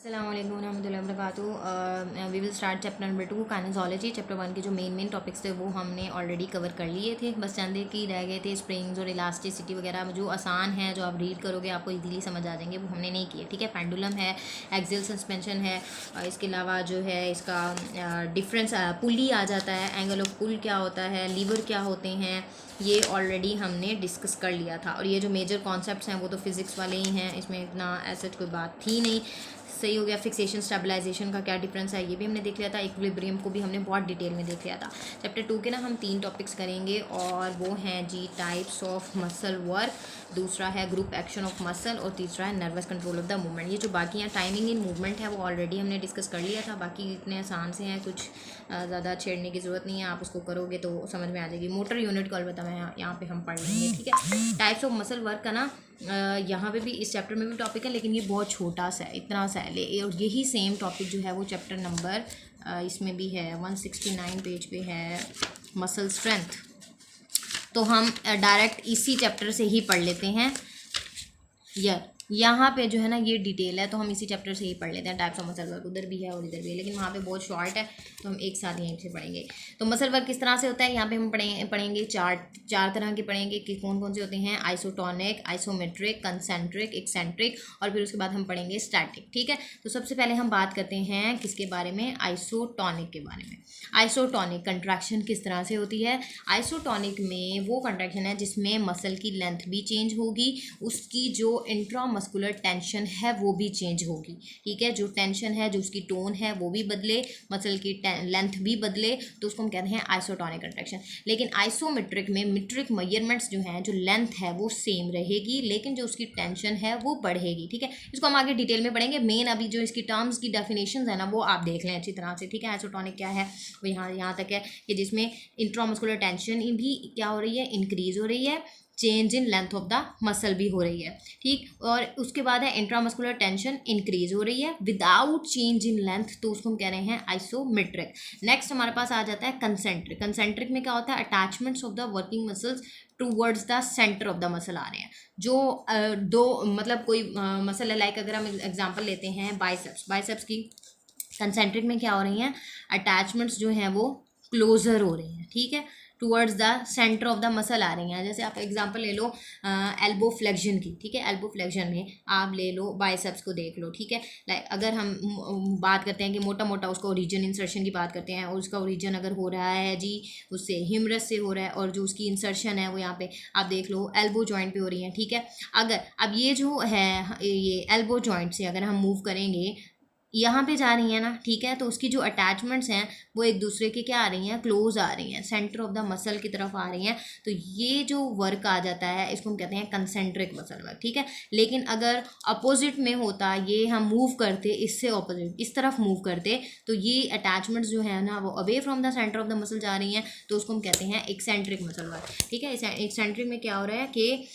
अस्सलामुअलैकुम वरहमतुल्लाहि वबरकातुहू। We will start chapter number 2 kinesiology. Chapter 1 के जो मेन टॉपिक्स थे वो हमने ऑलरेडी कवर कर लिए थे, बस चंद एक ही रह गए थे। स्प्रिंग्स और इलास्टिसिटी वगैरह जो आसान है, जो आप रीड करोगे आपको इजीली समझ आ जाएंगे, वो हमने नहीं किए। ठीक है, पेंडुलम है, एक्सियल सस्पेंशन है, इसके अलावा जो है इसका डिफरेंस पुली आ जाता है, एंगल ऑफ पुल क्या होता है, लीवर क्या होते हैं, ये ऑलरेडी हमने डिस्कस कर लिया था। और ये जो मेजर कॉन्सेप्ट्स हैं वो तो फिज़िक्स वाले ही हैं, इसमें इतना ऐसा कोई बात थी नहीं। सही हो गया। फिक्सेशन स्टेबलाइजेशन का क्या डिफरेंस है ये भी हमने देख लिया था। इक्विलिब्रियम को भी हमने बहुत डिटेल में देख लिया था। चैप्टर 2 के ना हम 3 टॉपिक्स करेंगे और वो हैं जी टाइप्स ऑफ मसल वर्क, दूसरा है ग्रुप एक्शन ऑफ मसल और तीसरा है nervous control of the movement. ये जो बाकी हैं टाइमिंग इन मूवमेंट है वो ऑलरेडी हमने डिस्कस कर लिया था। बाकी इतने आसान से हैं, कुछ ज़्यादा छेड़ने की ज़रूरत नहीं है, आप उसको करोगे तो समझ में आ जाएगी। मोटर यूनिट को अलबत्ता मैं यहाँ पे हम पढ़ लेंगे। ठीक है, टाइप्स ऑफ मसल वर्क का ना यहाँ पे भी इस चैप्टर में भी टॉपिक है, लेकिन ये बहुत छोटा सा है, इतना सा है। और यही सेम टॉपिक जो है वो चैप्टर नंबर इसमें भी है, 169 पेज पे है, मसल स्ट्रेंथ। तो हम डायरेक्ट इसी चैप्टर से ही पढ़ लेते हैं। यहाँ पे जो है ना ये डिटेल है, तो हम इसी चैप्टर से ही पढ़ लेते हैं। टाइप्स ऑफ मसल वर्क उधर भी है और इधर भी है, लेकिन वहाँ पे बहुत शॉर्ट है, तो हम एक साथ यहीं से पढ़ेंगे। तो मसल वर्क किस तरह से होता है यहाँ पे हम पढ़ेंगे चार तरह के पढ़ेंगे कि कौन कौन से होते हैं। आइसोटोनिक, आइसोमेट्रिक, कंसेंट्रिक, एक्सेंट्रिक, और फिर उसके बाद हम पढ़ेंगे स्टैटिक। ठीक है, तो सबसे पहले हम बात करते हैं किसके बारे में, आइसोटोनिक के बारे में। आइसोटोनिक कंट्रैक्शन किस तरह से होती है। आइसोटोनिक में वो कंट्रैक्शन है जिसमें मसल की लेंथ भी चेंज होगी, उसकी जो इंट्रामस्कुलर टेंशन है वो भी चेंज होगी। ठीक है, जो टेंशन है, जो उसकी टोन है वो भी बदले, मसल की लेंथ भी बदले, तो उसको हम कहते हैं आइसोटोनिक कंट्रैक्शन। लेकिन आइसोमेट्रिक में मीट्रिक मेजरमेंट्स जो हैं, जो लेंथ है वो सेम रहेगी, लेकिन जो उसकी टेंशन है वो बढ़ेगी। ठीक है, इसको हम आगे डिटेल में पढ़ेंगे। मेन अभी जो इसकी टर्म्स की डेफिनेशन है ना वो आप देख लें अच्छी तरह से। ठीक है, आइसोटोनिक क्या है वो यहाँ तक है कि जिसमें इंट्रामस्कुलर टेंशन भी क्या हो रही है, इंक्रीज हो रही है, change in length of the muscle भी हो रही है। ठीक, और उसके बाद है इंट्रामस्कुलर टेंशन इंक्रीज हो रही है विदाउट चेंज इन लेंथ, तो उसको हम कह रहे हैं आइसोमेट्रिक। नेक्स्ट हमारे पास आ जाता है कंसेंट्रिक। कंसेंट्रिक में क्या होता है, attachments of the working muscles towards the centre of the muscle आ रहे हैं। जो दो मतलब कोई मसल है, लाइक अगर हम एग्जांपल लेते हैं बाइसेप्स की, कंसेंट्रिक में क्या हो रही हैं, अटैचमेंट्स जो हैं वो क्लोजर हो रही हैं। ठीक है, towards the centre of the muscle आ रही हैं। जैसे आप एग्जांपल ले लो एल्बो फ्लेक्शन की। ठीक है, एल्बो फ्लेक्शन में आप ले लो बाइसेप्स को देख लो। ठीक है, लाइक अगर हम बात करते हैं कि मोटा मोटा उसका ओरिजिन इंसर्शन की बात करते हैं, और उसका ओरिजिन अगर हो रहा है जी उससे ह्यूमरस से हो रहा है, और जो उसकी इंसर्शन है वो यहाँ पे आप देख लो एल्बो जॉइंट पे हो रही है। ठीक है, अगर अब ये जो है ये एल्बो जॉइंट से अगर हम मूव करेंगे, यहाँ पे जा रही है ना, ठीक है, तो उसकी जो अटैचमेंट्स हैं वो एक दूसरे के क्या आ रही हैं, क्लोज आ रही हैं, सेंटर ऑफ द मसल की तरफ आ रही हैं। तो ये जो वर्क आ जाता है इसको हम कहते हैं कंसेंट्रिक मसल वर्क। ठीक है, लेकिन अगर अपोजिट में होता, ये हम मूव करते इससे अपोजिट इस तरफ मूव करते, तो ये अटैचमेंट्स जो है ना वो away from the centre of the muscle जा रही हैं, तो उसको हम कहते हैं एक्सेंट्रिक मसल वर्क। ठीक है, एक्सेंट्रिक में क्या हो रहा है कि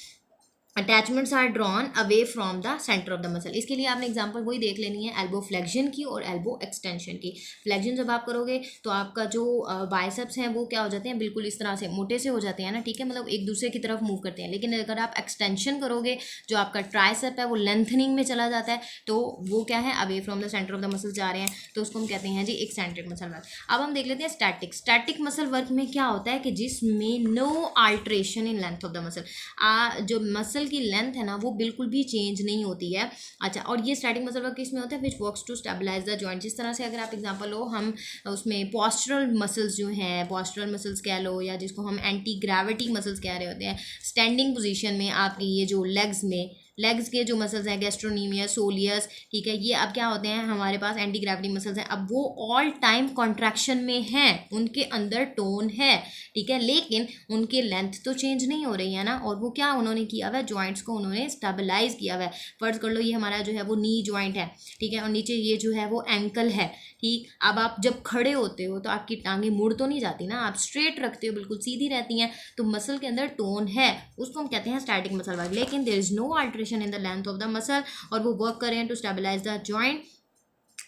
attachments are drawn away from the centre of the muscle. इसके लिए आपने एग्जांपल वही देख लेनी है, एल्बो फ्लेक्शन की और एल्बो एक्सटेंशन की। फ्लेक्शन जब आप करोगे तो आपका जो बाइसेप्स हैं वो क्या हो जाते हैं, बिल्कुल इस तरह से मोटे से हो जाते हैं ना। ठीक है, मतलब एक दूसरे की तरफ मूव करते हैं। लेकिन अगर आप एक्सटेंशन करोगे, जो आपका ट्राइसेप है वो लेंथनिंग में चला जाता है, तो वो क्या है, away from the centre of the muscle जा रहे हैं, तो उसको हम कहते हैं जी एक्सेंट्रिक मसल वर्क। अब हम देख लेते हैं स्टैटिक। स्टैटिक मसल वर्क में क्या होता है कि जिसमें no alteration in length of the muscle, जो मसल की लेंथ है ना वो बिल्कुल भी चेंज नहीं होती है। अच्छा, और ये स्टैटिक मसल वर्क किसमें होता है, which works to stabilise the joint. जिस तरह से अगर आप एग्जांपल लो, हम उसमें पॉस्चरल मसल्स जो हैं, पॉस्चरल मसल्स कह लो, या जिसको हम एंटी ग्रेविटी मसल्स कह रहे होते हैं, स्टैंडिंग पोजीशन में आपकी ये जो लेग्स के जो मसल्स हैं, गैस्ट्रोनीमियस, सोलियस, ठीक है, ये अब क्या होते हैं, हमारे पास एंटी ग्रेविटी मसल्स हैं। अब वो ऑल टाइम कॉन्ट्रैक्शन में हैं, उनके अंदर टोन है, ठीक है, लेकिन उनकी लेंथ तो चेंज नहीं हो रही है ना। और वो क्या उन्होंने किया हुआ है, जॉइंट्स को उन्होंने स्टेबलाइज किया हुआ है। फर्ज कर लो ये हमारा जो है वो नी जॉइंट है, ठीक है, और नीचे ये जो है वो एंकल है। ठीक, अब आप जब खड़े होते हो तो आपकी टांगे मुड़ तो नहीं जाती ना, आप स्ट्रेट रखते हो, बिल्कुल सीधी रहती हैं, तो मसल के अंदर टोन है, उसको हम कहते हैं स्टैटिक मसल वर्क। लेकिन there is no alteration in the length of the muscle, और वो वर्क कर रहे हैं टू स्टेबलाइज द जॉइंट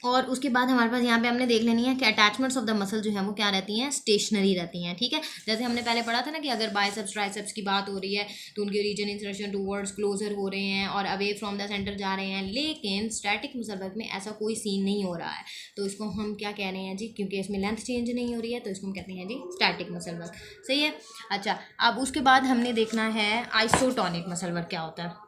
और उसके बाद हमारे पास यहाँ पे हमने देख लेनी है कि अटैचमेंट्स ऑफ द मसल जो है वो क्या रहती हैं, स्टेशनरी रहती हैं, ठीक है। जैसे हमने पहले पढ़ा था ना कि अगर बाइसेप्स ट्राइसेप्स की बात हो रही है तो उनके रीजन इंसर्शन टूवर्ड्स क्लोजर हो रहे हैं और अवे फ्रॉम द सेंटर जा रहे हैं, लेकिन स्टैटिक मसल वर्क में ऐसा कोई सीन नहीं हो रहा है, तो इसको हम क्या कह रहे हैं जी, क्योंकि इसमें लेंथ चेंज नहीं हो रही है तो इसको हम कहते हैं जी स्टैटिक मसल वर्क। सही है। अच्छा, अब उसके बाद हमने देखना है आइसोटोनिक मसल वर्क क्या होता है।